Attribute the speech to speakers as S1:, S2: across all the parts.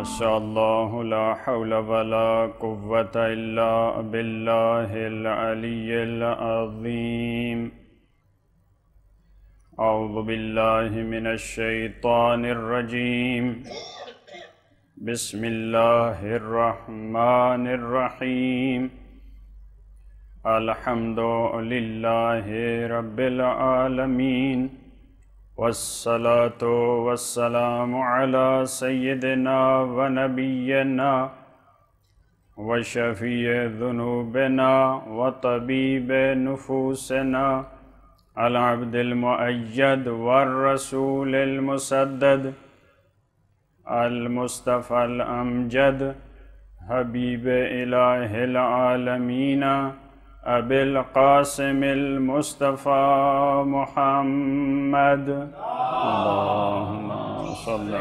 S1: ماشاء اللہ لا حول ولا قوة الا باللہ العلی العظیم۔ اعوذ باللہ من الشیطان الرجیم، بسم اللہ الرحمن الرحیم۔ الحمد للہ رب العالمین، والصلاة والسلام على سيدنا ونبينا وشفيع ذنوبنا وطبيب نفوسنا العبد المؤيد والرسول المسدد المصطفى الأمجد حبيب إله العالمين ابی القاسم المصطفى محمد، اللہم صل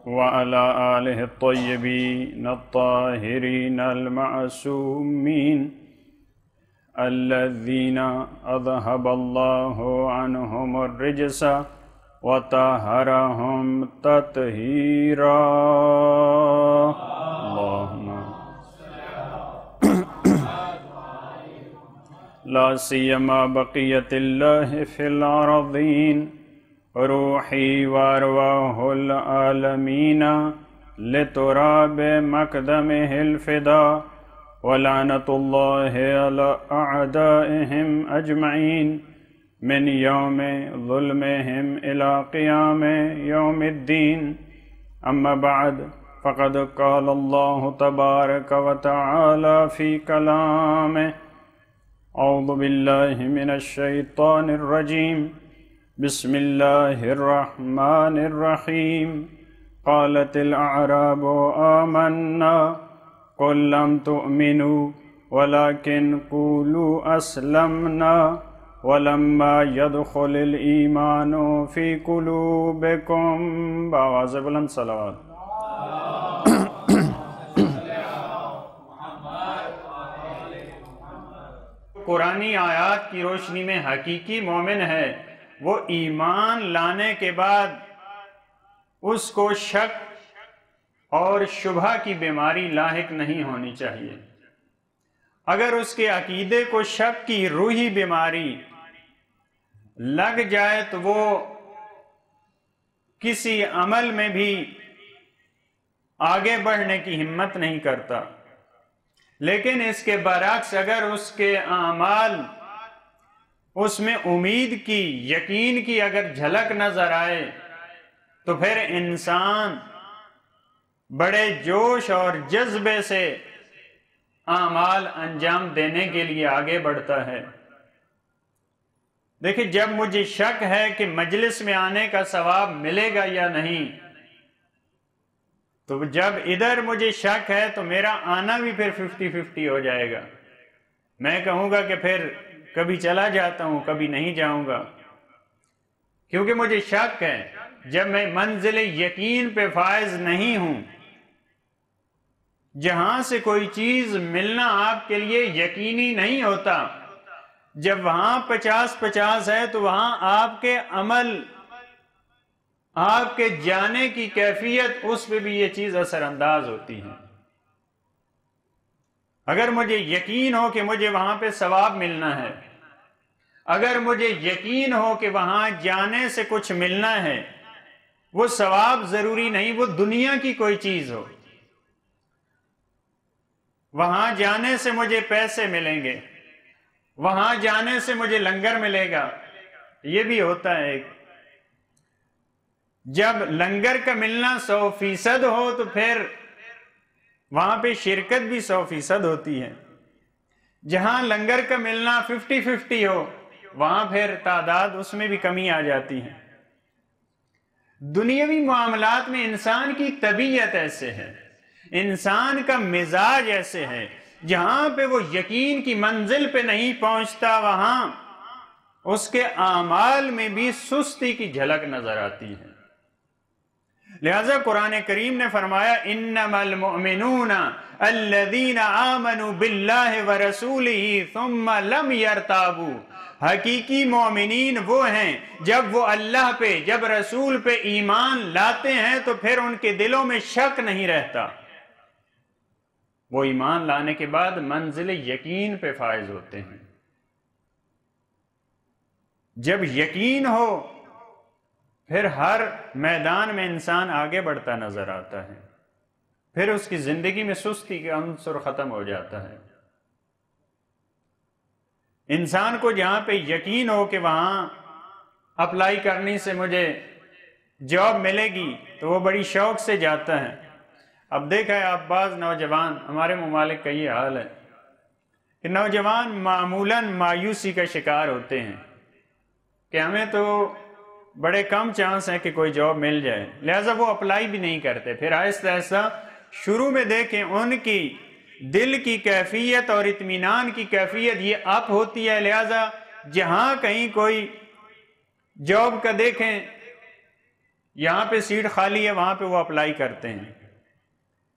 S1: وعلى آلہ الطیبین الطاہرین المعصومین الذین اذہب اللہ عنہم الرجس وطہرہم تطہیرا۔ اللہم لا سیما بقیت اللہ فی الارضین روحی وارواح العالمین لتراب مقدمہ الفدا ولعنت اللہ علی اعدائہم اجمعین من یوم ظلمہم الى قیام یوم الدین۔ اما بعد فقد قال اللہ تبارک وتعالی فی کلامہ، اعوذ باللہ من الشیطان الرجیم، بسم اللہ الرحمن الرحیم۔ قالت الاعراب آمنا قل لم تؤمنوا ولكن قولوا اسلمنا ولما يدخل الایمان فی قلوبکم۔ بآواز بلند صلوات۔ قرآنی آیات کی روشنی میں حقیقی مومن ہے وہ ایمان لانے کے بعد اس کو شک اور شبہ کی بیماری لاحق نہیں ہونی چاہیے۔ اگر اس کے عقیدے کو شک کی روحی بیماری لگ جائے تو وہ کسی عمل میں بھی آگے بڑھنے کی ہمت نہیں کرتا، لیکن اس کے برعکس اگر اس کے اعمال اس میں امید کی، یقین کی اگر جھلک نظر آئے تو پھر انسان بڑے جوش اور جذبے سے اعمال انجام دینے کے لیے آگے بڑھتا ہے۔ دیکھیں، جب مجھے شک ہے کہ مجلس میں آنے کا ثواب ملے گا یا نہیں، تو جب ادھر مجھے شک ہے تو میرا آنا بھی پھر 50-50 ہو جائے گا۔ میں کہوں گا کہ پھر کبھی چلا جاتا ہوں، کبھی نہیں جاؤں گا، کیونکہ مجھے شک ہے۔ جب میں منزل یقین پہ فائز نہیں ہوں، جہاں سے کوئی چیز ملنا آپ کے لیے یقینی نہیں ہوتا، جب وہاں 50-50 ہے تو وہاں آپ کے عمل، آپ کے جانے کی کیفیت، اس پہ بھی یہ چیز اثر انداز ہوتی ہے۔ اگر مجھے یقین ہو کہ مجھے وہاں پہ ثواب ملنا ہے، اگر مجھے یقین ہو کہ وہاں جانے سے کچھ ملنا ہے، وہ ثواب ضروری نہیں وہ دنیا کی کوئی چیز ہو، وہاں جانے سے مجھے پیسے ملیں گے، وہاں جانے سے مجھے لنگر ملے گا، یہ بھی ہوتا ہے۔ جب لنگر کا ملنا 100% ہو تو پھر وہاں پہ شرکت بھی 100% ہوتی ہے۔ جہاں لنگر کا ملنا 50-50 ہو، وہاں پھر تعداد اس میں بھی کمی آ جاتی ہے۔ دنیاوی معاملات میں انسان کی طبیعت ایسے ہے، انسان کا مزاج ایسے ہے، جہاں پہ وہ یقین کی منزل پہ نہیں پہنچتا، وہاں اس کے اعمال میں بھی سستی کی جھلک نظر آتی ہے۔ لہذا قرآن کریم نے فرمایا انما المؤمنون الذین آمنوا باللہ ورسولہ ثم لم یرتابوا حقیقی مومنین وہ ہیں جب وہ اللہ پہ، جب رسول پہ ایمان لاتے ہیں تو پھر ان کے دلوں میں شک نہیں رہتا، وہ ایمان لانے کے بعد منزل یقین پہ فائز ہوتے ہیں۔ جب یقین ہو پھر ہر میدان میں انسان آگے بڑھتا نظر آتا ہے، پھر اس کی زندگی میں سستی کا عنصر ختم ہو جاتا ہے۔ انسان کو جہاں پہ یقین ہو کہ وہاں اپلائی کرنے سے مجھے جاب ملے گی تو وہ بڑی شوق سے جاتا ہے۔ اب دیکھا ہے آپ بعض نوجوان، ہمارے ممالک کا یہ حال ہے کہ نوجوان معمولاً مایوسی کا شکار ہوتے ہیں کہ ہمیں تو بڑے کم چانس ہیں کہ کوئی جاب مل جائے، لہٰذا وہ اپلائی بھی نہیں کرتے۔ پھر آہستہ آہستہ شروع میں دیکھیں ان کی دل کی کیفیت اور اطمینان کی کیفیت یہ اپ ہوتی ہے، لہٰذا جہاں کہیں کوئی جاب کا دیکھیں یہاں پہ سیٹ خالی ہے وہاں پہ وہ اپلائی کرتے ہیں،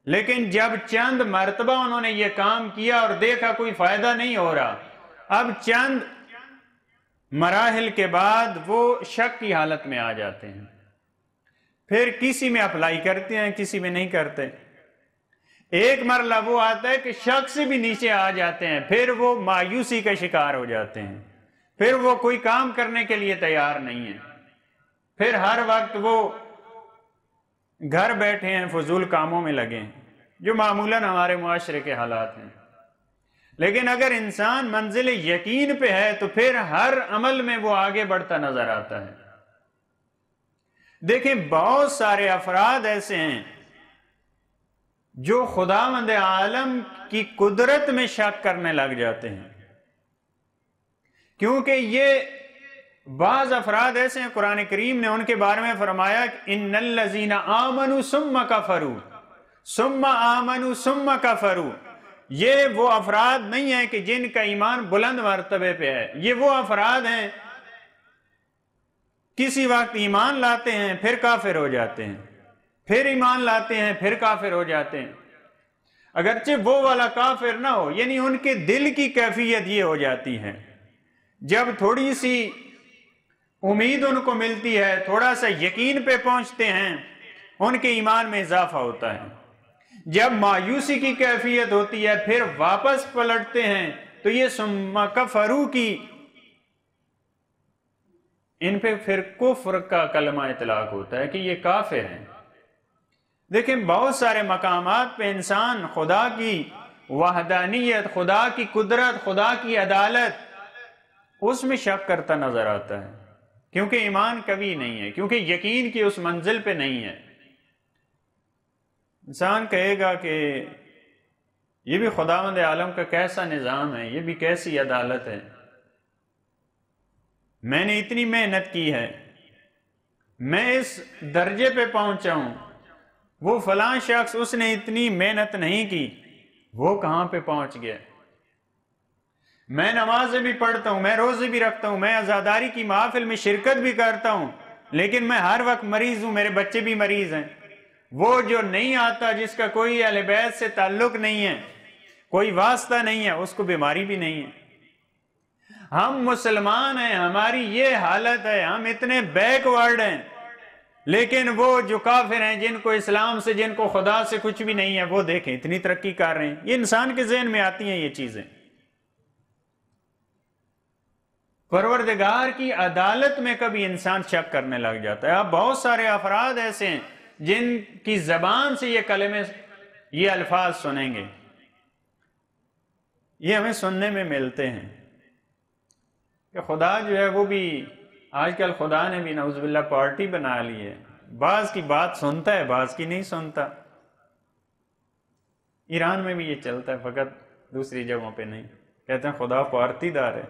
S1: لیکن جب چند مرتبہ انہوں نے یہ کام کیا اور دیکھا کوئی فائدہ نہیں ہو رہا، اب چند مراحل کے بعد وہ شک کی حالت میں آ جاتے ہیں، پھر کسی میں اپلائی کرتے ہیں کسی میں نہیں کرتے۔ ایک مرحلہ وہ آتا ہے کہ شک سے بھی نیچے آ جاتے ہیں، پھر وہ مایوسی کا شکار ہو جاتے ہیں، پھر وہ کوئی کام کرنے کے لیے تیار نہیں ہے، پھر ہر وقت وہ گھر بیٹھے ہیں فضول کاموں میں لگے ہیں، جو معمولاً ہمارے معاشرے کے حالات ہیں۔ لیکن اگر انسان منزل یقین پہ ہے تو پھر ہر عمل میں وہ آگے بڑھتا نظر آتا ہے۔ دیکھیں بہت سارے افراد ایسے ہیں جو خداوند عالم کی قدرت میں شک کرنے لگ جاتے ہیں، کیونکہ یہ بعض افراد ایسے ہیں، قرآن کریم نے ان کے بارے میں فرمایا کہ ان الذین آمنوا ثم کفروا ثم آمنوا ثم کفروا، یہ وہ افراد نہیں ہیں کہ جن کا ایمان بلند مرتبے پہ ہے، یہ وہ افراد ہیں کسی وقت ایمان لاتے ہیں پھر کافر ہو جاتے ہیں، پھر ایمان لاتے ہیں پھر کافر ہو جاتے ہیں، اگرچہ وہ والا کافر نہ ہو، یعنی ان کے دل کی کیفیت یہ ہو جاتی ہے جب تھوڑی سی امید ان کو ملتی ہے، تھوڑا سا یقین پہ پہنچتے ہیں، ان کے ایمان میں اضافہ ہوتا ہے۔ جب مایوسی کی کیفیت ہوتی ہے پھر واپس پلٹتے ہیں تو یہ ثم کفروا کی ان پہ پھر کفر کا کلمہ اطلاق ہوتا ہے کہ یہ کافر ہیں۔ دیکھیں بہت سارے مقامات پہ انسان خدا کی وحدانیت، خدا کی قدرت، خدا کی عدالت اس میں شک کرتا نظر آتا ہے، کیونکہ ایمان کبھی نہیں ہے، کیونکہ یقین کی اس منزل پہ نہیں ہے۔ انسان کہے گا کہ یہ بھی خداوند عالم کا کیسا نظام ہے، یہ بھی کیسی عدالت ہے، میں نے اتنی محنت کی ہے، میں اس درجے پہ پہنچا ہوں، وہ فلاں شخص اس نے اتنی محنت نہیں کی، وہ کہاں پہ پہنچ گیا، میں نمازیں بھی پڑھتا ہوں، میں روزے بھی رکھتا ہوں، میں عزاداری کی محافل میں شرکت بھی کرتا ہوں، لیکن میں ہر وقت مریض ہوں، میرے بچے بھی مریض ہیں۔ وہ جو نہیں آتا، جس کا کوئی اہل بیت سے تعلق نہیں ہے، کوئی واسطہ نہیں ہے، اس کو بیماری بھی نہیں ہے۔ ہم مسلمان ہیں، ہماری یہ حالت ہے، ہم اتنے بیک ورڈ ہیں، لیکن وہ جو کافر ہیں، جن کو اسلام سے، جن کو خدا سے کچھ بھی نہیں ہے، وہ دیکھیں اتنی ترقی کر رہے ہیں۔ یہ انسان کے ذہن میں آتی ہیں یہ چیزیں۔ پروردگار کی عدالت میں کبھی انسان شک کرنے لگ جاتا ہے۔ اب بہت سارے افراد ایسے ہیں جن کی زبان سے یہ کلمے، یہ الفاظ سنیں گے، یہ ہمیں سننے میں ملتے ہیں کہ خدا جو ہے وہ بھی آج کل خدا نے بھی نعوذ باللہ پارٹی بنا لی ہے، بعض کی بات سنتا ہے بعض کی نہیں سنتا۔ ایران میں بھی یہ چلتا ہے، فقط دوسری جگہوں پہ نہیں، کہتے ہیں خدا پارٹی دار ہے،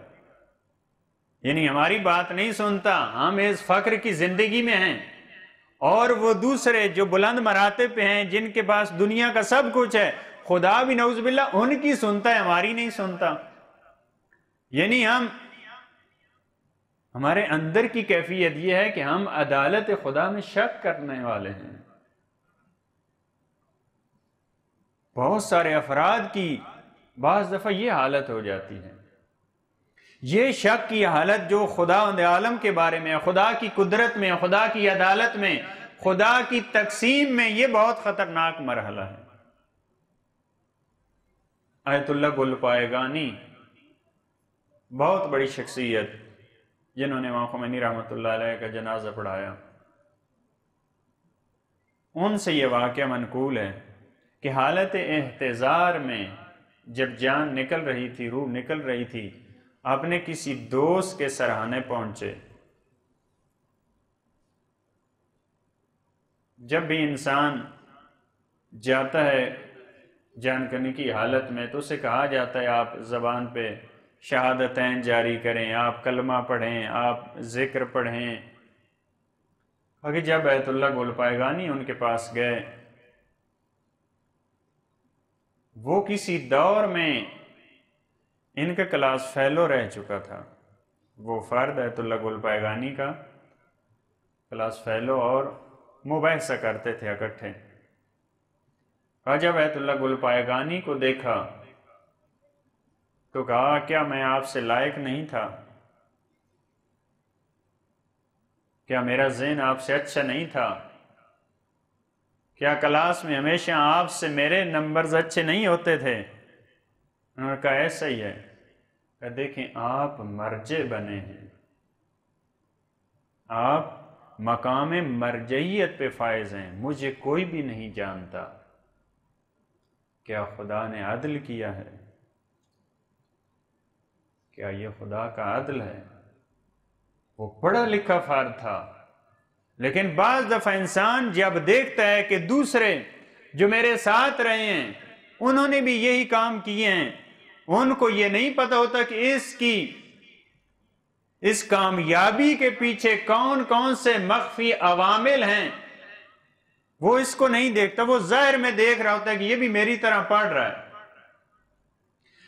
S1: یعنی ہماری بات نہیں سنتا، ہم اس فقر کی زندگی میں ہیں، اور وہ دوسرے جو بلند مراتب پہ ہیں، جن کے پاس دنیا کا سب کچھ ہے، خدا بھی نعوذ باللہ ان کی سنتا ہے، ہماری نہیں سنتا۔ یعنی ہمارے اندر کی کیفیت یہ ہے کہ ہم عدالت خدا میں شک کرنے والے ہیں۔ بہت سارے افراد کی بعض دفعہ یہ حالت ہو جاتی ہے یہ شک کی حالت جو خدا عالم کے بارے میں، خدا کی قدرت میں، خدا کی عدالت میں، خدا کی تقسیم میں، یہ بہت خطرناک مرحلہ ہے۔ آیت اللہ گل پائگانی بہت بڑی شخصیت، جنہوں نے امام خمینی رحمۃ اللہ علیہ کا جنازہ پڑھایا، ان سے یہ واقعہ منقول ہے کہ حالت احتضار میں جب جان نکل رہی تھی، روح نکل رہی تھی، اپنے کسی دوست کے سرہانے پہنچے۔ جب بھی انسان جاتا ہے جان کرنے کی حالت میں تو اسے کہا جاتا ہے آپ زبان پہ شہادتین جاری کریں، آپ کلمہ پڑھیں، آپ ذکر پڑھیں۔ آگے جب آیت اللہ گل پائگانی ان کے پاس گئے، وہ کسی دور میں ان کا کلاس فیلو رہ چکا تھا، وہ فرد آیت اللہ گل پائگانی کا کلاس فیلو، اور مباحثہ کرتے تھے اکٹھے۔ اور جب آیت اللہ گل پائگانی کو دیکھا تو کہا کیا میں آپ سے لائق نہیں تھا؟ کیا میرا ذہن آپ سے اچھا نہیں تھا؟ کیا کلاس میں ہمیشہ آپ سے میرے نمبرز اچھے نہیں ہوتے تھے؟ انہوں نے کہا ایسا ہی ہے۔ کہ دیکھیں آپ مرجع بنے ہیں، آپ مقام مرجعیت پہ فائز ہیں، مجھے کوئی بھی نہیں جانتا۔ کیا خدا نے عدل کیا ہے؟ کیا یہ خدا کا عدل ہے؟ وہ پڑھا لکھا فرد تھا، لیکن بعض دفعہ انسان جب دیکھتا ہے کہ دوسرے جو میرے ساتھ رہے ہیں انہوں نے بھی یہی کام کیے ہیں، ان کو یہ نہیں پتا ہوتا کہ اس کامیابی کے پیچھے کون کون سے مخفی عوامل ہیں، وہ اس کو نہیں دیکھتا، وہ ظاہر میں دیکھ رہا ہوتا ہے کہ یہ بھی میری طرح پڑھ رہا ہے۔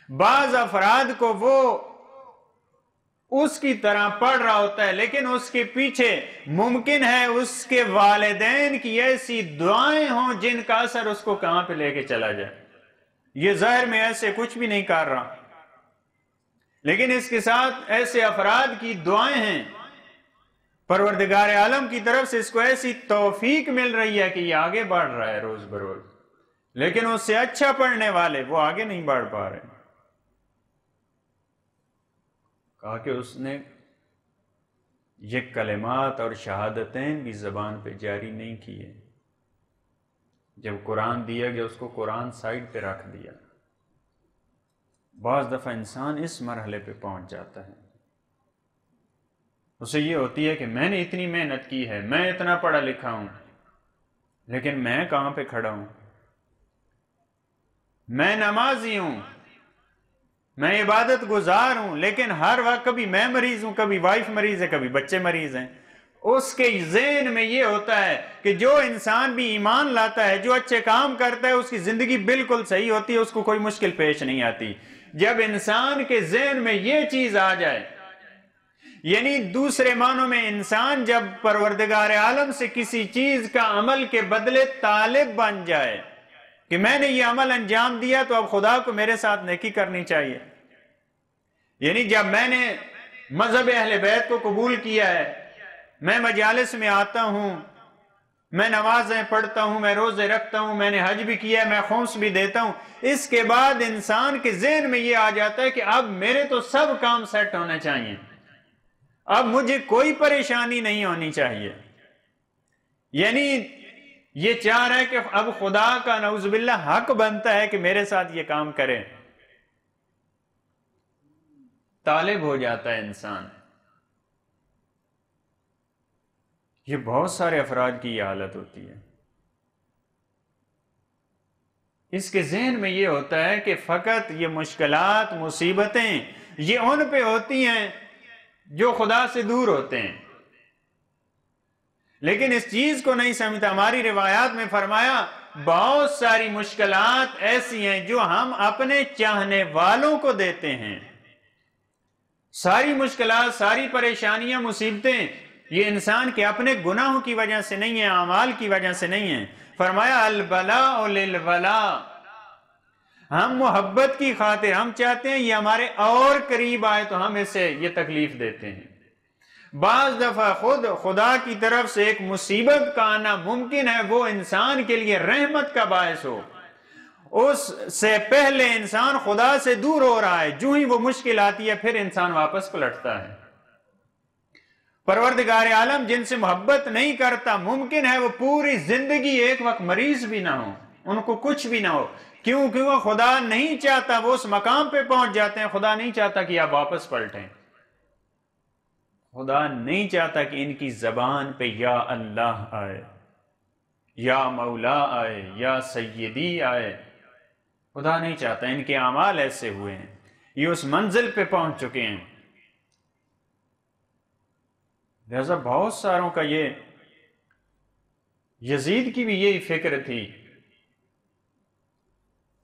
S1: بعض افراد کو وہ اس کی طرح پڑھ رہا ہوتا ہے، لیکن اس کے پیچھے ممکن ہے اس کے والدین کی ایسی دعائیں ہوں جن کا اثر اس کو کہاں پہ لے کے چلا جائے۔ یہ ظاہر میں ایسے کچھ بھی نہیں کر رہا، لیکن اس کے ساتھ ایسے افراد کی دعائیں ہیں، پروردگار عالم کی طرف سے اس کو ایسی توفیق مل رہی ہے کہ یہ آگے بڑھ رہا ہے روز بروز، لیکن اس سے اچھا پڑھنے والے وہ آگے نہیں بڑھ پا رہے۔ کہا کہ اس نے یہ کلمات اور شہادتین بھی زبان پہ جاری نہیں کیے، جب قرآن دیا گیا اس کو قرآن سائڈ پہ رکھ دیا۔ بعض دفعہ انسان اس مرحلے پہ پہنچ جاتا ہے، اسے یہ ہوتی ہے کہ میں نے اتنی محنت کی ہے، میں اتنا پڑھا لکھا ہوں، لیکن میں کہاں پہ کھڑا ہوں؟ میں نمازی ہوں، میں عبادت گزار ہوں، لیکن ہر وقت کبھی میں مریض ہوں، کبھی وائف مریض ہے، کبھی بچے مریض ہیں۔ اس کے ذہن میں یہ ہوتا ہے کہ جو انسان بھی ایمان لاتا ہے، جو اچھے کام کرتا ہے، اس کی زندگی بالکل صحیح ہوتی ہے، اس کو کوئی مشکل پیش نہیں آتی۔ جب انسان کے ذہن میں یہ چیز آ جائے، یعنی دوسرے معنوں میں انسان جب پروردگار عالم سے کسی چیز کا عمل کے بدلے طالب بن جائے کہ میں نے یہ عمل انجام دیا تو اب خدا کو میرے ساتھ نیکی کرنی چاہیے، یعنی جب میں نے مذہب اہل بیت کو قبول کیا ہے، میں مجالس میں آتا ہوں، میں نمازیں پڑھتا ہوں، میں روزے رکھتا ہوں، میں نے حج بھی کیا ہے، میں خمس بھی دیتا ہوں، اس کے بعد انسان کے ذہن میں یہ آ جاتا ہے کہ اب میرے تو سب کام سیٹ ہونے چاہیے، اب مجھے کوئی پریشانی نہیں ہونی چاہیے۔ یعنی یہ چاہ رہا ہے کہ اب خدا کا نعوذ باللہ حق بنتا ہے کہ میرے ساتھ یہ کام کرے، طالب ہو جاتا ہے انسان۔ یہ بہت سارے افراد کی یہ حالت ہوتی ہے۔ اس کے ذہن میں یہ ہوتا ہے کہ فقط یہ مشکلات، مصیبتیں یہ ان پہ ہوتی ہیں جو خدا سے دور ہوتے ہیں، لیکن اس چیز کو نہیں سمجھتا۔ ہماری روایات میں فرمایا بہت ساری مشکلات ایسی ہیں جو ہم اپنے چاہنے والوں کو دیتے ہیں۔ ساری مشکلات، ساری پریشانیاں، مصیبتیں یہ انسان کے اپنے گناہوں کی وجہ سے نہیں ہیں، اعمال کی وجہ سے نہیں ہیں۔ فرمایا البلاء للولاء، ہم محبت کی خاطر ہم چاہتے ہیں یہ ہمارے اور قریب آئے تو ہم اسے یہ تکلیف دیتے ہیں۔ بعض دفعہ خود خدا کی طرف سے ایک مصیبت کا آنا ممکن ہے وہ انسان کے لیے رحمت کا باعث ہو، اس سے پہلے انسان خدا سے دور ہو رہا ہے، جو ہی وہ مشکل آتی ہے پھر انسان واپس پلٹتا ہے۔ پروردگار عالم جن سے محبت نہیں کرتا، ممکن ہے وہ پوری زندگی ایک وقت مریض بھی نہ ہو، ان کو کچھ بھی نہ ہو، کیونکہ وہ خدا نہیں چاہتا، وہ اس مقام پہ پہنچ جاتے ہیں، خدا نہیں چاہتا کہ آپ واپس پلٹیں، خدا نہیں چاہتا کہ ان کی زبان پہ یا اللہ آئے، یا مولا آئے، یا سیدی آئے، خدا نہیں چاہتا۔ ان کے اعمال ایسے ہوئے ہیں، یہ اس منزل پہ پہنچ چکے ہیں۔ لہذا بہت ساروں کا یہ، یزید کی بھی یہی فکر تھی،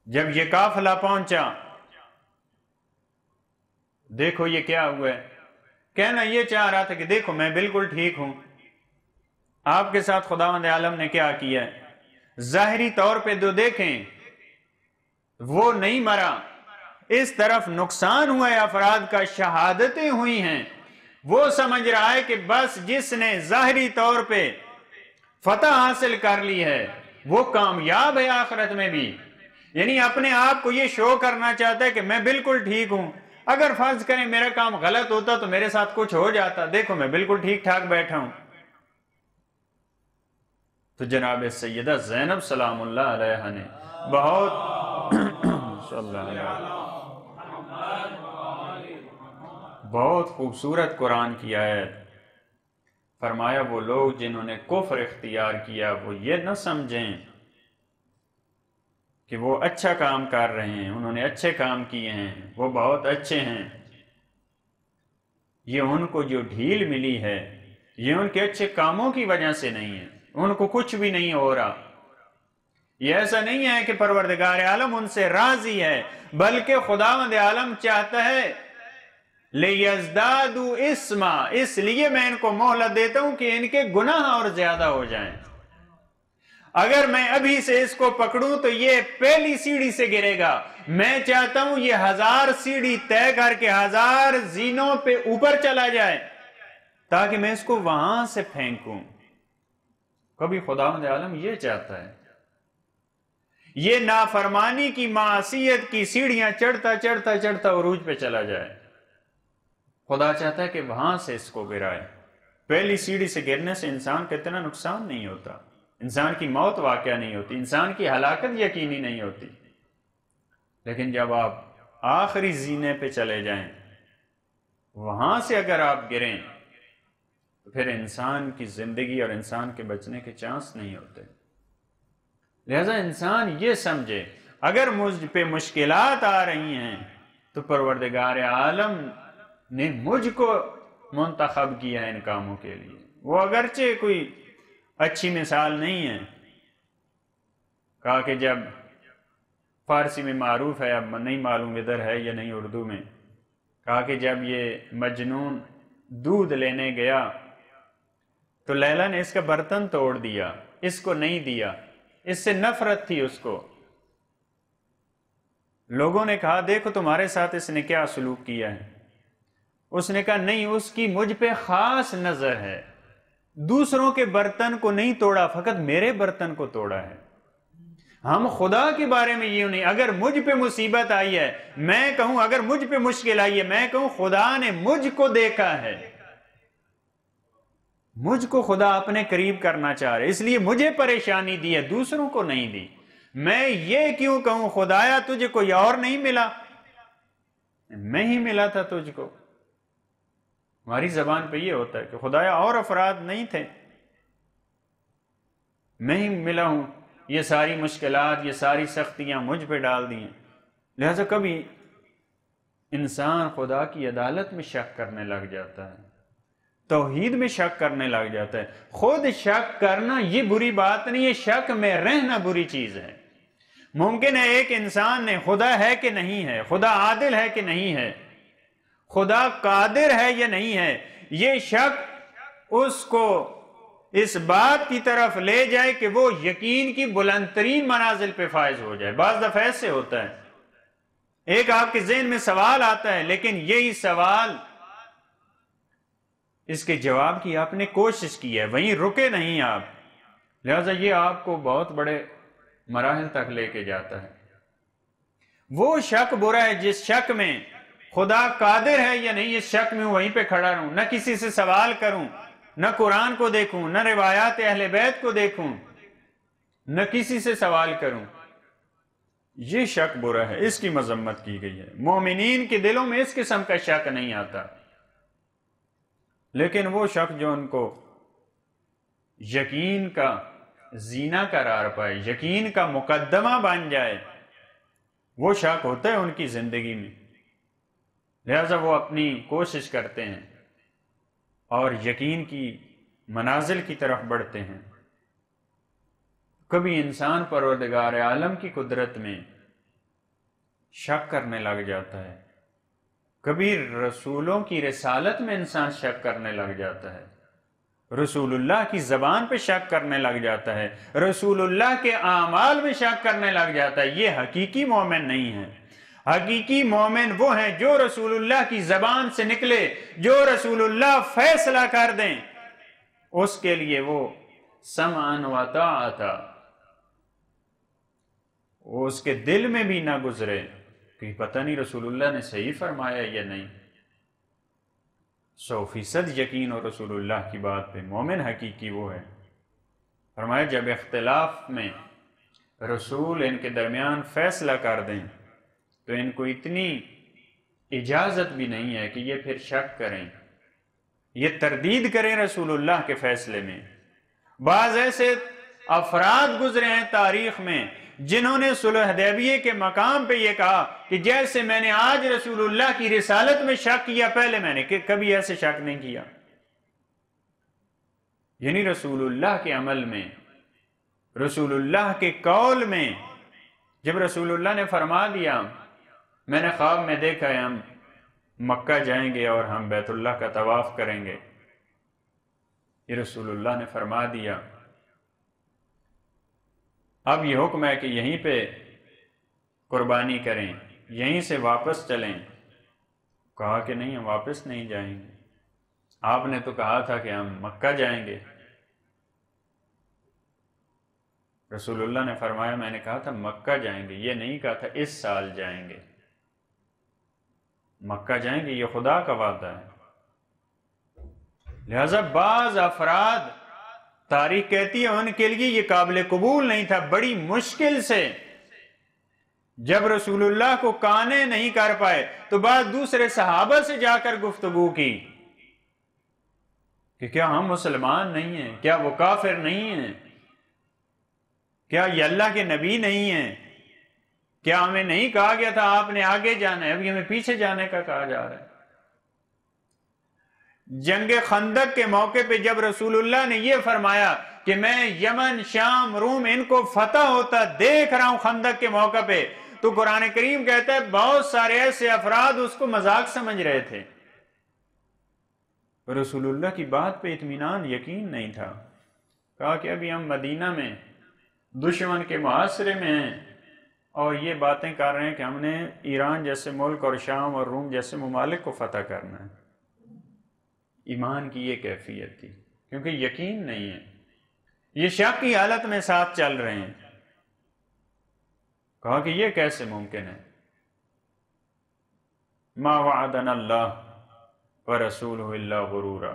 S1: جب یہ قافلہ پہنچا دیکھو یہ کیا ہوا ہے، کہنا یہ چاہ رہا تھا کہ دیکھو میں بالکل ٹھیک ہوں، آپ کے ساتھ خداوند عالم نے کیا کیا ہے۔ ظاہری طور پہ جو دیکھیں وہ نہیں مرا، اس طرف نقصان ہوا ہے افراد کا، شہادتیں ہوئی ہیں، وہ سمجھ رہا ہے کہ بس جس نے ظاہری طور پہ فتح حاصل کر لی ہے وہ کامیاب ہے آخرت میں بھی، یعنی اپنے آپ کو یہ شو کرنا چاہتا ہے کہ میں بالکل ٹھیک ہوں، اگر فرض کریں میرا کام غلط ہوتا تو میرے ساتھ کچھ ہو جاتا، دیکھو میں بالکل ٹھیک ٹھاک بیٹھا ہوں۔ تو جناب سیدہ زینب سلام اللہ علیہ نے بہت خوبصورت قرآن کی آیت فرمایا، وہ لوگ جنہوں نے کفر اختیار کیا وہ یہ نہ سمجھیں کہ وہ اچھا کام کر رہے ہیں، انہوں نے اچھے کام کیے ہیں، وہ بہت اچھے ہیں، یہ ان کو جو ڈھیل ملی ہے یہ ان کے اچھے کاموں کی وجہ سے نہیں ہے، ان کو کچھ بھی نہیں ہو رہا۔ یہ ایسا نہیں ہے کہ پروردگار عالم ان سے راضی ہے، بلکہ خداوند عالم چاہتا ہے لِيَزْدَادُوا إِثْمًا، اس لیے میں ان کو مہلت دیتا ہوں کہ ان کے گناہ اور زیادہ ہو جائیں۔ اگر میں ابھی سے اس کو پکڑوں تو یہ پہلی سیڑھی سے گرے گا، میں چاہتا ہوں یہ 1000 سیڑھی طے کر کے 1000 زینوں پہ اوپر چلا جائے تاکہ میں اس کو وہاں سے پھینکوں۔ کبھی خداوند عالم یہ چاہتا ہے، یہ نافرمانی کی معصیت کی سیڑھیاں چڑھتا چڑھتا چڑھتا عروج پہ چلا جائے، خدا چاہتا ہے کہ وہاں سے اس کو گرائے۔ پہلی سیڑھی سے گرنے سے انسان کا اتنا نقصان نہیں ہوتا، انسان کی موت واقعہ نہیں ہوتی، انسان کی ہلاکت یقینی نہیں ہوتی، لیکن جب آپ آخری زینے پہ چلے جائیں وہاں سے اگر آپ گریں تو پھر انسان کی زندگی اور انسان کے بچنے کے چانس نہیں ہوتے۔ لہذا انسان یہ سمجھے اگر مجھ پہ مشکلات آ رہی ہیں تو پروردگار عالم نے مجھ کو منتخب کیا ہے ان کاموں کے لیے۔ وہ اگرچہ کوئی اچھی مثال نہیں ہے، کہا کہ جب فارسی میں معروف ہے، اب نہیں معلوم ادھر ہے یا نہیں اردو میں، کہا کہ جب یہ مجنون دودھ لینے گیا تو لیلا نے اس کا برتن توڑ دیا، اس کو نہیں دیا، اس سے نفرت تھی اس کو۔ لوگوں نے کہا دیکھو تمہارے ساتھ اس نے کیا سلوک کیا ہے، اس نے کہا نہیں، اس کی مجھ پہ خاص نظر ہے، دوسروں کے برتن کو نہیں توڑا، فقط میرے برتن کو توڑا ہے۔ ہم خدا کے بارے میں یہ نہیں، اگر مجھ پہ مصیبت آئی ہے میں کہوں، اگر مجھ پہ مشکل آئی ہے میں کہوں خدا نے مجھ کو دیکھا ہے، مجھ کو خدا اپنے قریب کرنا چاہ رہے، اس لیے مجھے پریشانی دی ہے، دوسروں کو نہیں دی۔ میں یہ کیوں کہوں خدایا تجھے کوئی اور نہیں ملا، میں ہی ملا تھا تجھ کو۔ ہماری زبان پہ یہ ہوتا ہے کہ خدایا اور افراد نہیں تھے، میں ہی ملا ہوں، یہ ساری مشکلات یہ ساری سختیاں مجھ پہ ڈال دی ہیں۔ لہذا کبھی انسان خدا کی عدالت میں شک کرنے لگ جاتا ہے، توحید میں شک کرنے لگ جاتا ہے۔ خود شک کرنا یہ بری بات نہیں ہے، شک میں رہنا بری چیز ہے۔ ممکن ہے ایک انسان نے خدا ہے کہ نہیں ہے، خدا عادل ہے کہ نہیں ہے، خدا قادر ہے یا نہیں ہے، یہ شک اس کو اس بات کی طرف لے جائے کہ وہ یقین کی بلند ترین منازل پہ فائز ہو جائے۔ بعض دفعہ ایسے ہوتا ہے ایک آپ کے ذہن میں سوال آتا ہے، لیکن یہی سوال اس کے جواب کی آپ نے کوشش کی ہے، وہیں رکے نہیں آپ، لہذا یہ آپ کو بہت بڑے مراحل تک لے کے جاتا ہے۔ وہ شک برا ہے جس شک میں خدا قادر ہے یا نہیں، اس شک میں وہیں پہ کھڑا رہوں، نہ کسی سے سوال کروں، نہ قرآن کو دیکھوں، نہ روایات اہل بیت کو دیکھوں، نہ کسی سے سوال کروں، یہ شک برا ہے، اس کی مذمت کی گئی ہے۔ مومنین کے دلوں میں اس قسم کا شک نہیں آتا، لیکن وہ شک جو ان کو یقین کا زینہ قرار پائے، یقین کا مقدمہ بن جائے، وہ شک ہوتا ہے ان کی زندگی میں، لہذا وہ اپنی کوشش کرتے ہیں اور یقین کی منازل کی طرف بڑھتے ہیں۔ کبھی انسان پروردگار عالم کی قدرت میں شک کرنے لگ جاتا ہے، کبھی رسولوں کی رسالت میں انسان شک کرنے لگ جاتا ہے، رسول اللہ کی زبان پہ شک کرنے لگ جاتا ہے، رسول اللہ کے اعمال میں شک کرنے لگ جاتا ہے۔ یہ حقیقی مومن نہیں ہے۔ حقیقی مومن وہ ہیں جو رسول اللہ کی زبان سے نکلے، جو رسول اللہ فیصلہ کر دیں، اس کے لیے وہ سمعاً و طاعتا، وہ اس کے دل میں بھی نہ گزرے کہ پتہ نہیں رسول اللہ نے صحیح فرمایا یا نہیں۔ 100% یقین اور رسول اللہ کی بات پہ مومن حقیقی وہ ہے۔ فرمایا جب اختلاف میں رسول ان کے درمیان فیصلہ کر دیں تو ان کو اتنی اجازت بھی نہیں ہے کہ یہ پھر شک کریں، یہ تردید کریں رسول اللہ کے فیصلے میں۔ بعض ایسے افراد گزرے ہیں تاریخ میں جنہوں نے صلح حدیبیہ کے مقام پہ یہ کہا کہ جیسے میں نے آج رسول اللہ کی رسالت میں شک کیا، پہلے میں نے کبھی ایسے شک نہیں کیا۔ یعنی رسول اللہ کے عمل میں، رسول اللہ کے قول میں، جب رسول اللہ نے فرما دیا میں نے خواب میں دیکھا ہے ہم مکہ جائیں گے اور ہم بیت اللہ کا طواف کریں گے، یہ رسول اللہ نے فرما دیا، اب یہ حکم ہے کہ یہیں پہ قربانی کریں، یہیں سے واپس چلیں۔ کہا کہ نہیں، ہم واپس نہیں جائیں گے، آپ نے تو کہا تھا کہ ہم مکہ جائیں گے۔ رسول اللہ نے فرمایا میں نے کہا تھا مکہ جائیں گے، یہ نہیں کہا تھا اس سال جائیں گے، مکہ جائیں گے، یہ خدا کا وعدہ ہے۔ لہذا بعض افراد تاریخ کہتی ہے ان کے لیے یہ قابل قبول نہیں تھا، بڑی مشکل سے جب رسول اللہ کو قانع نہیں کر پائے تو بعض دوسرے صحابہ سے جا کر گفتگو کی کہ کیا ہم مسلمان نہیں ہیں، کیا وہ کافر نہیں ہیں، کیا یہ اللہ کے نبی نہیں ہیں، کیا ہمیں نہیں کہا گیا تھا آپ نے آگے جانا ہے، ابھی ہمیں پیچھے جانے کا کہا جا رہا ہے۔ جنگ خندق کے موقع پہ جب رسول اللہ نے یہ فرمایا کہ میں یمن، شام، روم ان کو فتح ہوتا دیکھ رہا ہوں خندق کے موقع پہ، تو قرآن کریم کہتا ہے بہت سارے ایسے افراد اس کو مذاق سمجھ رہے تھے، رسول اللہ کی بات پہ اطمینان، یقین نہیں تھا۔ کہا کہ ابھی ہم مدینہ میں دشمن کے محاصرے میں ہیں اور یہ باتیں کر رہے ہیں کہ ہم نے ایران جیسے ملک اور شام اور روم جیسے ممالک کو فتح کرنا ہے۔ ایمان کی یہ کیفیت تھی، کیونکہ یقین نہیں ہے، یہ شک کی حالت میں ساتھ چل رہے ہیں۔ کہا کہ یہ کیسے ممکن ہے؟ ما وعدنا اللہ ورسولہ الا غرورا،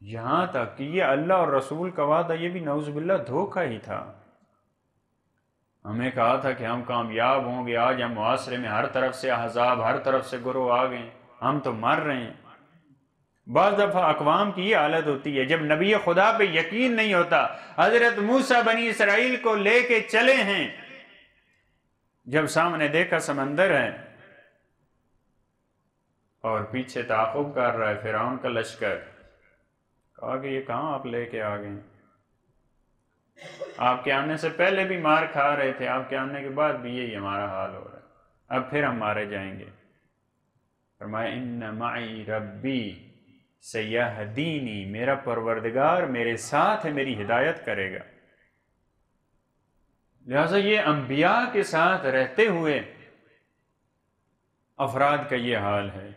S1: یہاں تک کہ یہ اللہ اور رسول کا وعدہ یہ بھی نعوذ باللہ دھوکہ ہی تھا۔ ہمیں کہا تھا کہ ہم کامیاب ہوں گے، آج ہم معاشرے میں ہر طرف سے احزاب، ہر طرف سے گروہ آ گئے، ہم تو مر رہے ہیں۔ بعض دفعہ اقوام کی یہ حالت ہوتی ہے جب نبی خدا پہ یقین نہیں ہوتا۔ حضرت موسیٰ بنی اسرائیل کو لے کے چلے ہیں، جب سامنے دیکھا سمندر ہے اور پیچھے تعاقب کر رہا ہے فرعون کا لشکر، کہا کہ یہ کہاں آپ لے کے آ گئے؟ آپ کے آنے سے پہلے بھی مار کھا رہے تھے، آپ کے آنے کے بعد بھی یہی ہمارا حال ہو رہا ہے، اب پھر ہم مارے جائیں گے۔ فرمایا ان معی ربی سیہدینی، میرا پروردگار میرے ساتھ ہے، میری ہدایت کرے گا۔ لہٰذا یہ انبیاء کے ساتھ رہتے ہوئے افراد کا یہ حال ہے۔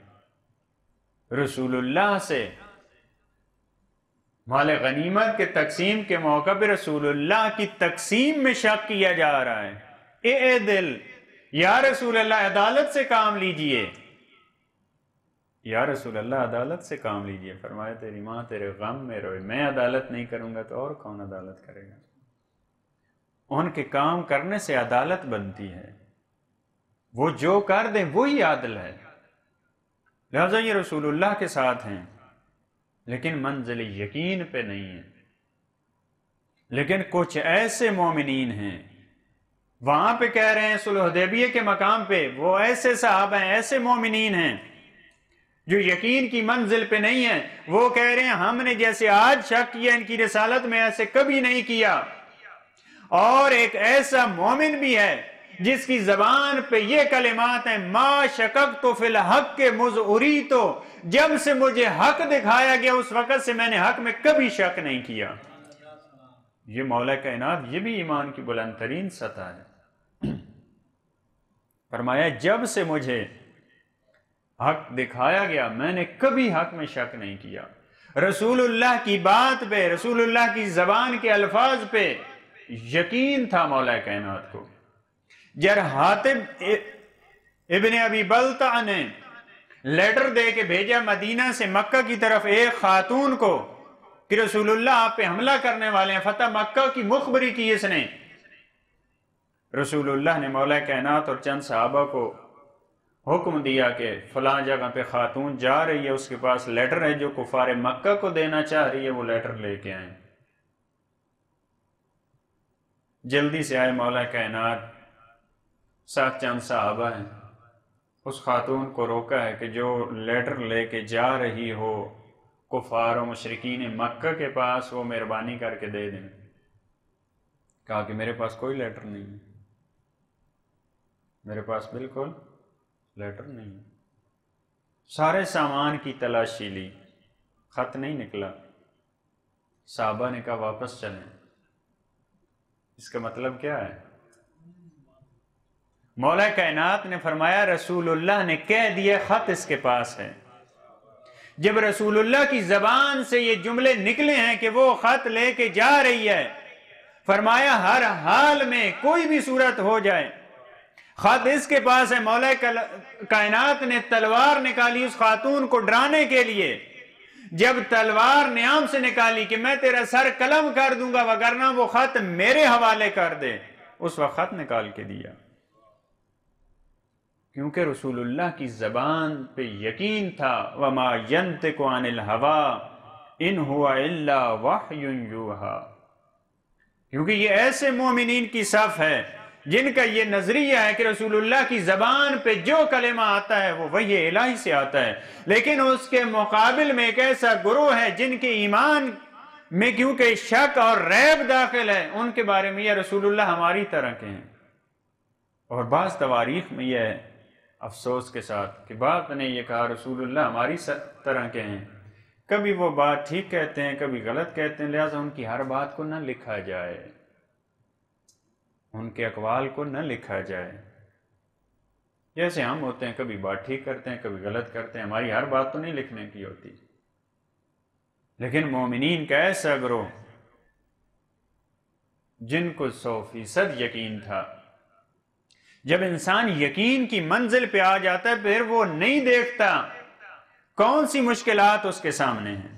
S1: رسول اللہ سے مال غنیمت کے تقسیم کے موقع پہ رسول اللہ کی تقسیم میں شک کیا جا رہا ہے۔ اے دل، یا رسول اللہ عدالت سے کام لیجئے، یا رسول اللہ عدالت سے کام لیجئے۔ فرمایا تیری ماں تیرے غم میں روئے، میں عدالت نہیں کروں گا تو اور کون عدالت کرے گا؟ ان کے کام کرنے سے عدالت بنتی ہے، وہ جو کر دیں وہی عادل ہے۔ لہذا یہ رسول اللہ کے ساتھ ہیں لیکن منزل یقین پہ نہیں ہیں۔ لیکن کچھ ایسے مومنین ہیں، وہاں پہ کہہ رہے ہیں صلح حدیبیہ کے مقام پہ، وہ ایسے صحابہ ہیں، ایسے مومنین ہیں جو یقین کی منزل پہ نہیں ہیں۔ وہ کہہ رہے ہیں ہم نے جیسے آج شک کیا ان کی رسالت میں، ایسے کبھی نہیں کیا۔ اور ایک ایسا مومن بھی ہے جس کی زبان پہ یہ کلمات ہیں، ما شککت فی الحق کے مذ اریت، جب سے مجھے حق دکھایا گیا اس وقت سے میں نے حق میں کبھی شک نہیں کیا۔ یہ مولا کائنات، یہ بھی ایمان کی بلند ترین سطح ہے۔ فرمایا جب سے مجھے حق دکھایا گیا میں نے کبھی حق میں شک نہیں کیا۔ رسول اللہ کی بات پہ، رسول اللہ کی زبان کے الفاظ پہ یقین تھا مولا کائنات کو۔ جب حاتب ابن ابی بلتع نے لیٹر دے کے بھیجا مدینہ سے مکہ کی طرف ایک خاتون کو کہ رسول اللہ آپ پہ حملہ کرنے والے ہیں، فتح مکہ کی مخبری کی اس نے، رسول اللہ نے مولا کائنات اور چند صحابہ کو حکم دیا کہ فلاں جگہ پہ خاتون جا رہی ہے، اس کے پاس لیٹر ہے جو کفار مکہ کو دینا چاہ رہی ہے، وہ لیٹر لے کے آئیں۔ جلدی سے آئے مولا کائنات، ساتھ چند صحابہ ہیں، اس خاتون کو روکا ہے کہ جو لیٹر لے کے جا رہی ہو کفار و مشرکین مکہ کے پاس، وہ مہربانی کر کے دے دیں۔ کہا کہ میرے پاس کوئی لیٹر نہیں ہے، میرے پاس بالکل لیٹر نہیں ہے۔ سارے سامان کی تلاشی لی، خط نہیں نکلا۔ صحابہ نے کہا واپس چلیں۔ اس کا مطلب کیا ہے؟ مولا کائنات نے فرمایا رسول اللہ نے کہہ دیا خط اس کے پاس ہے۔ جب رسول اللہ کی زبان سے یہ جملے نکلے ہیں کہ وہ خط لے کے جا رہی ہے، فرمایا ہر حال میں کوئی بھی صورت ہو جائے خط اس کے پاس ہے۔ مولا کائنات نے تلوار نکالی اس خاتون کو ڈرانے کے لیے۔ جب تلوار نیام سے نکالی کہ میں تیرا سر قلم کر دوں گا وگرنہ وہ خط میرے حوالے کر دے، اس وقت خط نکال کے دیا، کیونکہ رسول اللہ کی زبان پہ یقین تھا۔ وَمَا يَنْتِقُ عَنِ الْهَوَىٰ إِنْ هُوَ إِلَّا وَحْيٌ يُوحَىٰ، کیونکہ یہ ایسے مومنین کی صف ہے جن کا یہ نظریہ ہے کہ رسول اللہ کی زبان پہ جو کلمہ آتا ہے وہ وحی الہی سے آتا ہے۔ لیکن اس کے مقابل میں ایک ایسا گروہ ہے جن کے ایمان میں کیونکہ شک اور ریب داخل ہے، ان کے بارے میں یہ رسول اللہ ہماری طرح کے ہیں۔ اور بعض تواریخ میں یہ ہے افسوس کے ساتھ کہ بعض نے یہ کہا رسول اللہ ہماری طرح کے ہیں، کبھی وہ بات ٹھیک کہتے ہیں کبھی غلط کہتے ہیں، لہٰذا ان کی ہر بات کو نہ لکھا جائے، ان کے اقوال کو نہ لکھا جائے۔ جیسے ہم ہوتے ہیں کبھی بات ٹھیک کرتے ہیں کبھی غلط کرتے ہیں، ہماری ہر بات تو نہیں لکھنے کی ہوتی۔ لیکن مومنین کا ایسا گروہ جن کو 100% یقین تھا، جب انسان یقین کی منزل پہ آ جاتا ہے پھر وہ نہیں دیکھتا کون سی مشکلات اس کے سامنے ہیں،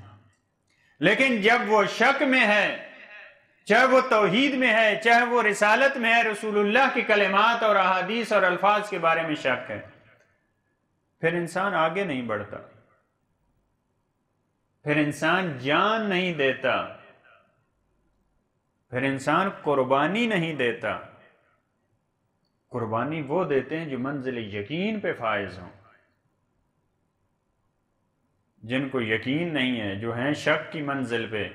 S1: لیکن جب وہ شک میں ہے، چاہے وہ توحید میں ہے چاہے وہ رسالت میں ہے، رسول اللہ کی کلمات اور احادیث اور الفاظ کے بارے میں شک ہے، پھر انسان آگے نہیں بڑھتا، پھر انسان جان نہیں دیتا، پھر انسان قربانی نہیں دیتا۔ قربانی وہ دیتے ہیں جو منزل یقین پہ فائز ہوں۔ جن کو یقین نہیں ہے، جو ہیں شک کی منزل پہ،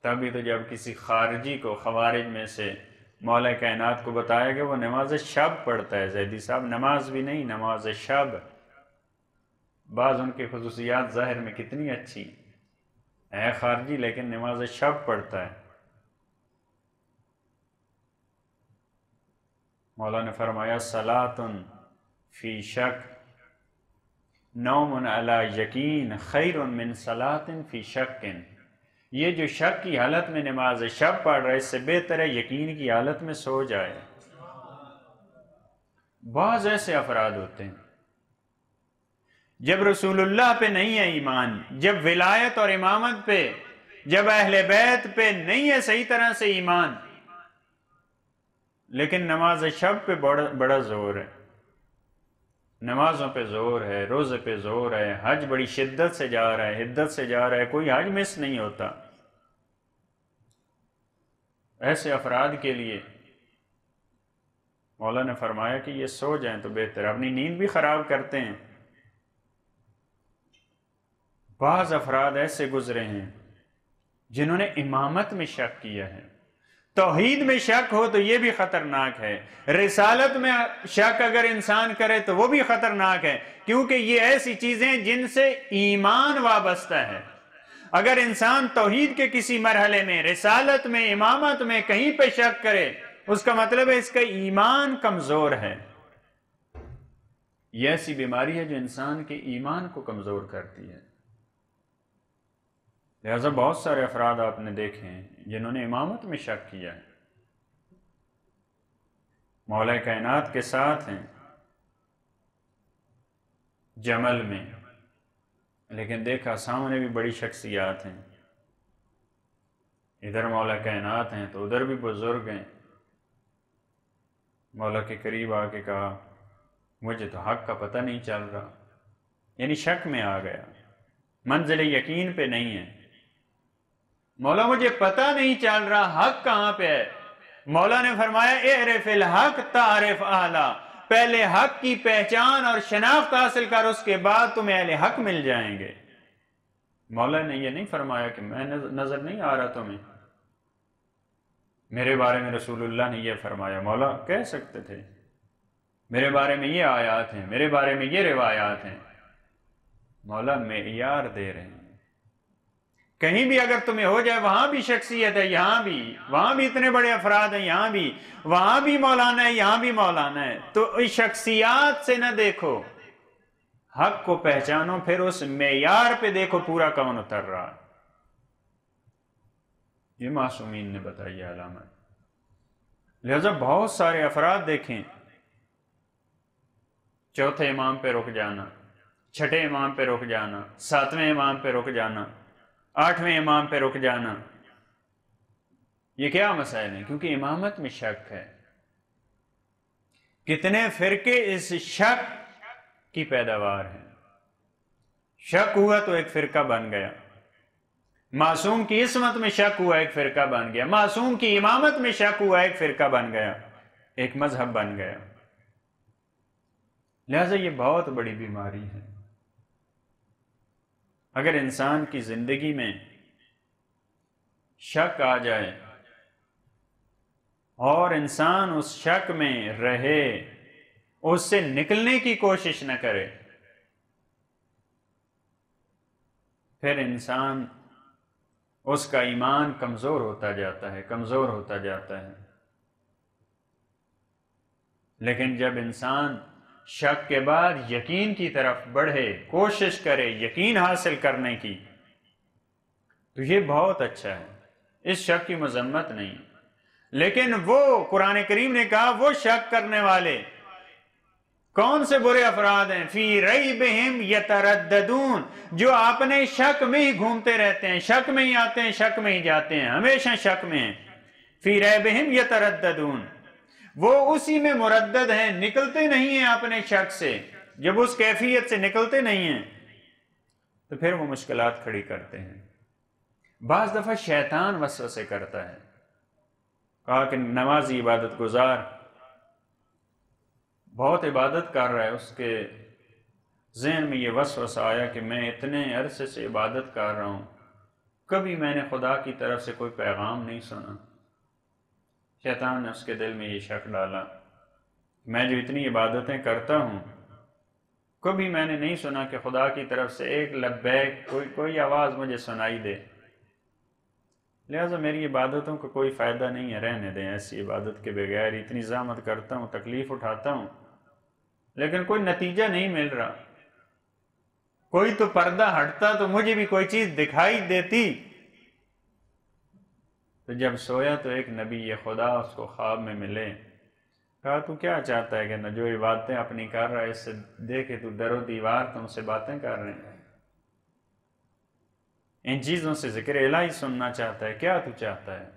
S1: تبھی تو جب کسی خارجی کو خوارج میں سے مولا کائنات کو بتایا گیا وہ نماز شب پڑھتا ہے، زیدی صاحب نماز بھی نہیں، نماز شب، بعض ان کی خصوصیات ظاہر میں کتنی اچھی ہے خارجی لیکن نماز شب پڑھتا ہے۔ مولا نے فرمایا صلاۃ فی شک نوم علی یقین خیر من صلاۃ فی شک، یہ جو شک کی حالت میں نماز شب پڑھ رہا ہے اس سے بہتر ہے یقین کی حالت میں سو جائے۔ بعض ایسے افراد ہوتے ہیں جب رسول اللہ پہ نہیں ہے ایمان، جب ولایت اور امامت پہ، جب اہل بیت پہ نہیں ہے صحیح طرح سے ایمان، لیکن نماز شب پہ بڑا زور ہے، نمازوں پہ زور ہے، روزے پہ زور ہے، حج بڑی شدت سے جا رہا ہے، حدت سے جا رہا ہے، کوئی حج مس نہیں ہوتا۔ ایسے افراد کے لیے مولا نے فرمایا کہ یہ سو جائیں تو بہتر، اپنی نیند بھی خراب کرتے ہیں۔ بعض افراد ایسے گزرے ہیں جنہوں نے امامت میں شک کیا ہے، توحید میں شک ہو تو یہ بھی خطرناک ہے، رسالت میں شک اگر انسان کرے تو وہ بھی خطرناک ہے، کیونکہ یہ ایسی چیزیں جن سے ایمان وابستہ ہے۔ اگر انسان توحید کے کسی مرحلے میں، رسالت میں، امامت میں کہیں پہ شک کرے، اس کا مطلب ہے اس کا ایمان کمزور ہے۔ یہ ایسی بیماری ہے جو انسان کے ایمان کو کمزور کرتی ہے۔ لہذا بہت سارے افراد آپ نے دیکھے ہیں جنہوں نے امامت میں شک کیا ہے، مولا کائنات کے ساتھ ہیں جمل میں، لیکن دیکھا سامنے بھی بڑی شخصیات ہیں، ادھر مولا کائنات ہیں تو ادھر بھی بزرگ ہیں۔ مولا کے قریب آ کے کہا مجھے تو حق کا پتہ نہیں چل رہا، یعنی شک میں آ گیا، منزل یقین پہ نہیں ہے۔ مولا مجھے پتہ نہیں چل رہا حق کہاں پہ ہے۔ مولا نے فرمایا اعرف الحق تعرف اہلا، پہلے حق کی پہچان اور شناخت حاصل کر، اس کے بعد تمہیں اہل حق مل جائیں گے۔ مولا نے یہ نہیں فرمایا کہ میں نظر نہیں آ رہا تمہیں، میرے بارے میں رسول اللہ نے یہ فرمایا۔ مولا کہہ سکتے تھے میرے بارے میں یہ آیات ہیں، میرے بارے میں یہ روایات ہیں۔ مولا معیار دے رہے ہیں، کہیں بھی اگر تمہیں ہو جائے وہاں بھی شخصیت ہے، یہاں بھی، وہاں بھی اتنے بڑے افراد ہیں، یہاں بھی، وہاں بھی مولانا ہے، یہاں بھی مولانا ہے، تو اس شخصیات سے نہ دیکھو، حق کو پہچانو، پھر اس معیار پہ دیکھو پورا کون اتر رہا ہے۔ یہ معصومین نے بتائی علامت۔ لہذا بہت سارے افراد دیکھیں، چوتھے امام پہ رک جانا، چھٹے امام پہ رک جانا، ساتویں امام پہ رک جانا، آٹھویں امام پہ رک جانا، یہ کیا مسائل ہیں؟ کیونکہ امامت میں شک ہے۔ کتنے فرقے اس شک کی پیداوار ہیں، شک ہوا تو ایک فرقہ بن گیا، معصوم کی عصمت میں شک ہوا ایک فرقہ بن گیا، معصوم کی امامت میں شک ہوا ایک فرقہ بن گیا، ایک مذہب بن گیا۔ لہذا یہ بہت بڑی بیماری ہے۔ اگر انسان کی زندگی میں شک آ جائے اور انسان اس شک میں رہے، اس سے نکلنے کی کوشش نہ کرے، پھر انسان اس کا ایمان کمزور ہوتا جاتا ہے، کمزور ہوتا جاتا ہے۔ لیکن جب انسان شک کے بعد یقین کی طرف بڑھے، کوشش کرے یقین حاصل کرنے کی، تو یہ بہت اچھا ہے، اس شک کی مذمت نہیں۔ لیکن وہ قرآن کریم نے کہا وہ شک کرنے والے کون سے برے افراد ہیں؟ فی ریبہم یترددون، جو اپنے شک میں ہی گھومتے رہتے ہیں، شک میں ہی آتے ہیں، شک میں ہی جاتے ہیں، ہمیشہ شک میں ہیں۔ فی ریبہم یترددون، وہ اسی میں مردد ہیں، نکلتے نہیں ہیں اپنے شک سے۔ جب اس کیفیت سے نکلتے نہیں ہیں تو پھر وہ مشکلات کھڑی کرتے ہیں۔ بعض دفعہ شیطان وسوسے کرتا ہے، کہا کہ نمازی عبادت گزار بہت عبادت کر رہا ہے، اس کے ذہن میں یہ وسوسہ آیا کہ میں اتنے عرصے سے عبادت کر رہا ہوں، کبھی میں نے خدا کی طرف سے کوئی پیغام نہیں سنا۔ شیطان نے اس کے دل میں یہ شک ڈالا، میں جو اتنی عبادتیں کرتا ہوں، کبھی میں نے نہیں سنا کہ خدا کی طرف سے ایک لبیک کوئی آواز مجھے سنائی دے، لہٰذا میری عبادتوں کو کوئی فائدہ نہیں ہے، رہنے دیں ایسی عبادت کے بغیر، اتنی زحمت کرتا ہوں، تکلیف اٹھاتا ہوں، لیکن کوئی نتیجہ نہیں مل رہا، کوئی تو پردہ ہٹتا تو مجھے بھی کوئی چیز دکھائی دیتی۔ تو جب سویا تو ایک نبی خدا اس کو خواب میں ملے، کہا تو کیا چاہتا ہے کہ نہ جو عبادتیں اپنی کر رہا ہے اس سے دیکھے تو در و دیوار تم سے باتیں کر رہے ہیں، ان چیزوں سے ذکر الہی سننا چاہتا ہے، کیا تو چاہتا ہے؟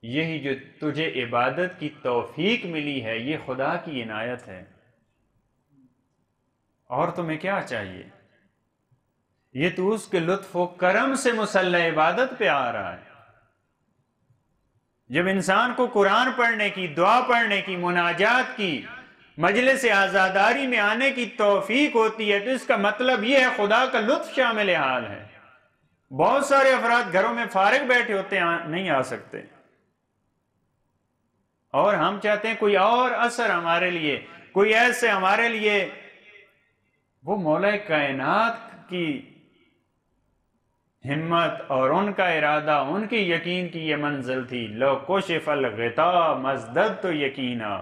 S1: یہی جو تجھے عبادت کی توفیق ملی ہے یہ خدا کی عنایت ہے، اور تمہیں کیا چاہیے؟ یہ تو اس کے لطف و کرم سے مسلح عبادت پہ آ رہا ہے۔ جب انسان کو قرآن پڑھنے کی، دعا پڑھنے کی، مناجات کی، مجلس عزاداری میں آنے کی توفیق ہوتی ہے تو اس کا مطلب یہ ہے خدا کا لطف شامل حال ہے۔ بہت سارے افراد گھروں میں فارغ بیٹھے ہوتے ہیں، نہیں آ سکتے، اور ہم چاہتے ہیں کوئی اور اثر ہمارے لیے، کوئی ایسے ہمارے لیے۔ وہ مولا کائنات کی ہمت اور ان کا ارادہ، ان کی یقین کی یہ منزل تھی، لو کشف الغطاء مزددت یقینا،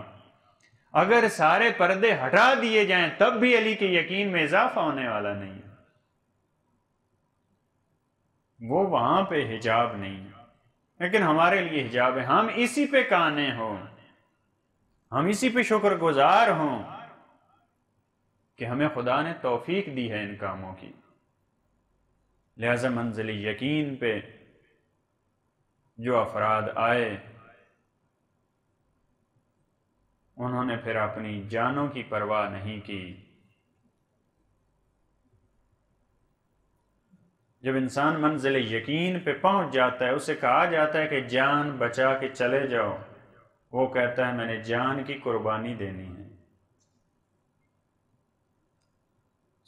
S1: اگر سارے پردے ہٹا دیے جائیں تب بھی علی کے یقین میں اضافہ ہونے والا نہیں ہے۔ وہ وہاں پہ حجاب نہیں ہے، لیکن ہمارے لیے حجاب ہے۔ ہم اسی پہ قانے ہوں، ہم اسی پہ شکر گزار ہوں کہ ہمیں خدا نے توفیق دی ہے ان کاموں کی۔ لہذا منزل یقین پہ جو افراد آئے انہوں نے پھر اپنی جانوں کی پرواہ نہیں کی۔ جب انسان منزل یقین پہ پہنچ جاتا ہے اسے کہا جاتا ہے کہ جان بچا کے چلے جاؤ، وہ کہتا ہے میں نے جان کی قربانی دینی ہے۔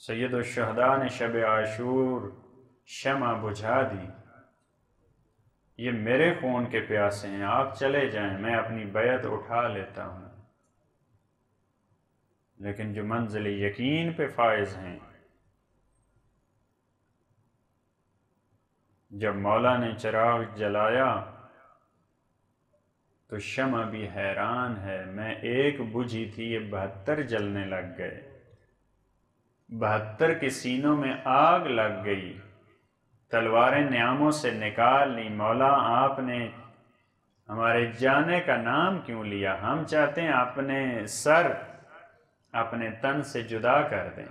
S1: سید الشہداء نے شب عاشور شمع بجھا دی، یہ میرے خون کے پیاسے ہیں، آپ چلے جائیں، میں اپنی بیعت اٹھا لیتا ہوں۔ لیکن جو منزل یقین پہ فائز ہیں، جب مولا نے چراغ جلایا تو شمع بھی حیران ہے، میں ایک بجھی تھی یہ 72 جلنے لگ گئے، 72 کے سینوں میں آگ لگ گئی، تلواریں نیاموں سے نکال لی۔ مولا آپ نے ہمارے جانے کا نام کیوں لیا؟ ہم چاہتے ہیں اپنے سر اپنے تن سے جدا کر دیں،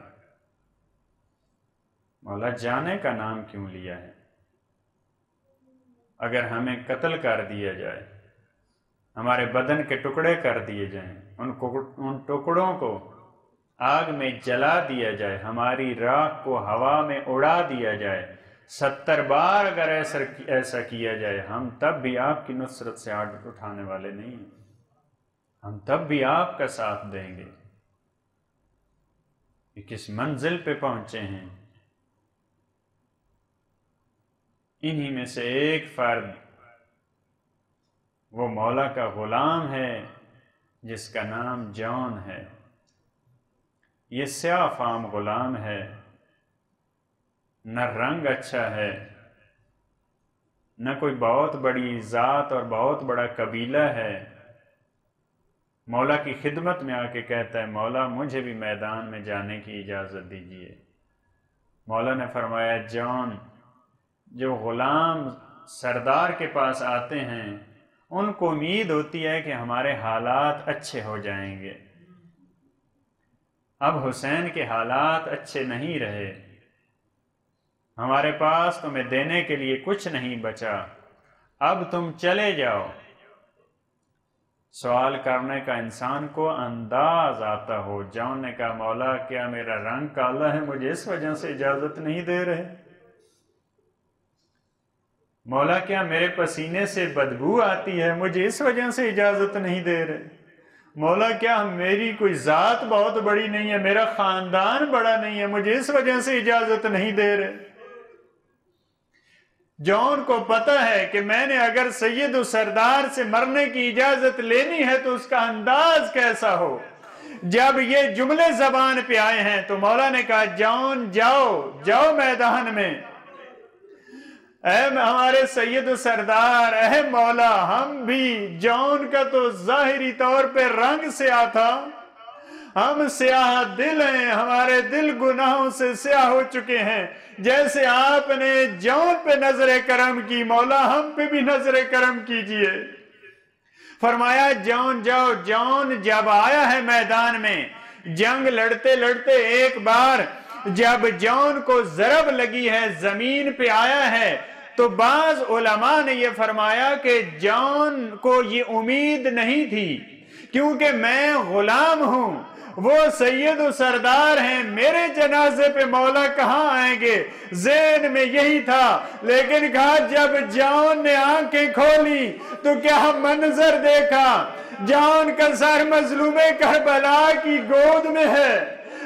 S1: مولا جانے کا نام کیوں لیا ہے؟ اگر ہمیں قتل کر دیا جائے، ہمارے بدن کے ٹکڑے کر دیے جائیں، ان ٹکڑوں کو آگ میں جلا دیا جائے، ہماری راکھ کو ہوا میں اڑا دیا جائے، 70 بار اگر ایسا کیا جائے، ہم تب بھی آپ کی نصرت سے ہاتھ اٹھانے والے نہیں ہیں، ہم تب بھی آپ کا ساتھ دیں گے۔ کہ کس منزل پہ پہنچے ہیں؟ انہی میں سے ایک فرد وہ مولا کا غلام ہے جس کا نام جون ہے۔ یہ سیاہ فام غلام ہے، نہ رنگ اچھا ہے، نہ کوئی بہت بڑی ذات اور بہت بڑا قبیلہ ہے۔ مولا کی خدمت میں آ کے کہتا ہے مولا مجھے بھی میدان میں جانے کی اجازت دیجیے۔ مولا نے فرمایا جون، جو غلام سردار کے پاس آتے ہیں ان کو امید ہوتی ہے کہ ہمارے حالات اچھے ہو جائیں گے۔ اب حسین کے حالات اچھے نہیں رہے، ہمارے پاس تمہیں دینے کے لیے کچھ نہیں بچا، اب تم چلے جاؤ۔ سوال کرنے کا انسان کو انداز آتا ہو۔ جون نے کہا مولا کیا میرا رنگ کالا ہے، مجھے اس وجہ سے اجازت نہیں دے رہے؟ مولا کیا میرے پسینے سے بدبو آتی ہے، مجھے اس وجہ سے اجازت نہیں دے رہے؟ مولا کیا میری کوئی ذات بہت بڑی نہیں ہے، میرا خاندان بڑا نہیں ہے، مجھے اس وجہ سے اجازت نہیں دے رہے؟ جون کو پتہ ہے کہ میں نے اگر سید و سردار سے مرنے کی اجازت لینی ہے تو اس کا انداز کیسا ہو۔ جب یہ جملے زبان پہ آئے ہیں تو مولا نے کہا جون جاؤ میدان میں۔ اے ہمارے سید و سردار، اے مولا، ہم بھی جون کا تو ظاہری طور پہ رنگ سے آتا، ہم سیاہ دل ہیں، ہمارے دل گناہوں سے سیاہ ہو چکے ہیں۔ جیسے آپ نے جون پہ نظر کرم کی، مولا ہم پہ بھی نظر کرم کیجئے۔ فرمایا جون جاؤ۔ جون جب آیا ہے میدان میں، جنگ لڑتے لڑتے ایک بار جب جون کو ضرب لگی ہے، زمین پہ آیا ہے، تو بعض علماء نے یہ فرمایا کہ جون کو یہ امید نہیں تھی، کیونکہ میں غلام ہوں، وہ سید و سردار ہیں، میرے جنازے پہ مولا کہاں آئیں گے، ذہن میں یہی تھا۔ لیکن کہا جب جون نے آنکھیں کھولی تو کیا منظر دیکھا، جون کا سر مظلوم کربلا کی گود میں ہے۔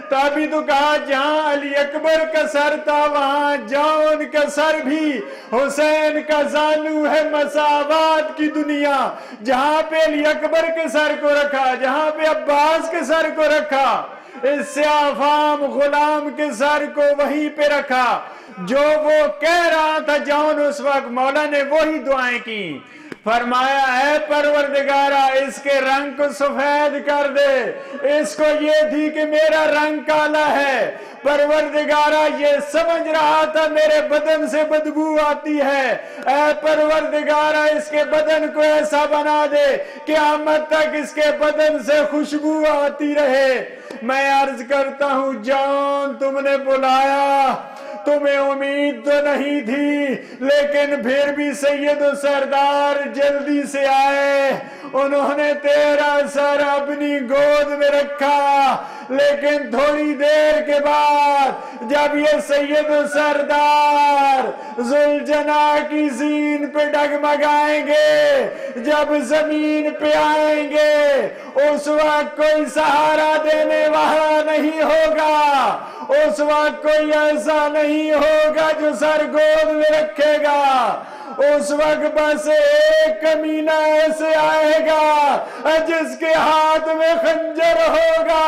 S1: تبھی تو کہا جہاں علی اکبر کا سر تھا وہاں جون کا سر بھی، حسین کا زانو ہے مساوات کی دنیا۔ جہاں پہ علی اکبر کے سر کو رکھا، جہاں پہ عباس کے سر کو رکھا، اس سیاہ فام غلام کے سر کو وہیں پہ رکھا۔ جو وہ کہہ رہا تھا جون اس وقت، مولا نے وہی دعائیں کی۔ فرمایا اے پروردگارہ اس کے رنگ کو سفید کر دے، اس کو یہ تھی کہ میرا رنگ کالا ہے، پروردگارہ یہ سمجھ رہا تھا میرے بدن سے بدبو آتی ہے، اے پروردگارہ اس کے بدن کو ایسا بنا دے قیامت تک اس کے بدن سے خوشبو آتی رہے۔ میں عرض کرتا ہوں جان تم نے بلایا، تمہیں امید تو نہیں تھی، لیکن پھر بھی سید و سردار جلدی سے آئے، انہوں نے تیرا سر اپنی گود میں رکھا۔ لیکن تھوڑی دیر کے بعد جب یہ سید و سردار ذوالجناح کی زین پہ ڈگمگائیں گے، جب زمین پہ آئیں گے، اس وقت کوئی سہارا دینے والا نہیں ہوگا، اس وقت کوئی ایسا نہیں ہوگا جو سر گود میں رکھے گا، اس وقت بس ایک کمینہ ایسے آئے گا جس کے ہاتھ میں خنجر ہوگا،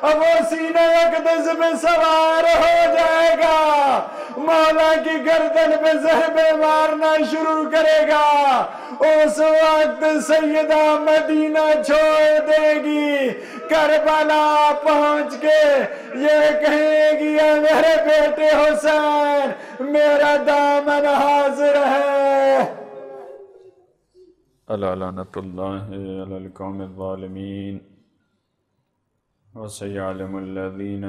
S1: اب وہ سینہ اقدس میں سوار ہو جائے گا، مولا کی گردن پہ ضربے مارنا شروع کرے گا۔ اس وقت سیدہ مدینہ چھوڑ دے گی، کربلا پہنچ کے یہ کہے گی اے میرے بیٹے حسین میرا دامن حاضر ہے۔
S2: الا لعنت اللہ علی القوم الظالمین وسيعلم الذين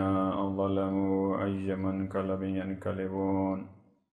S2: ظلموا أي منقلب ينقلبون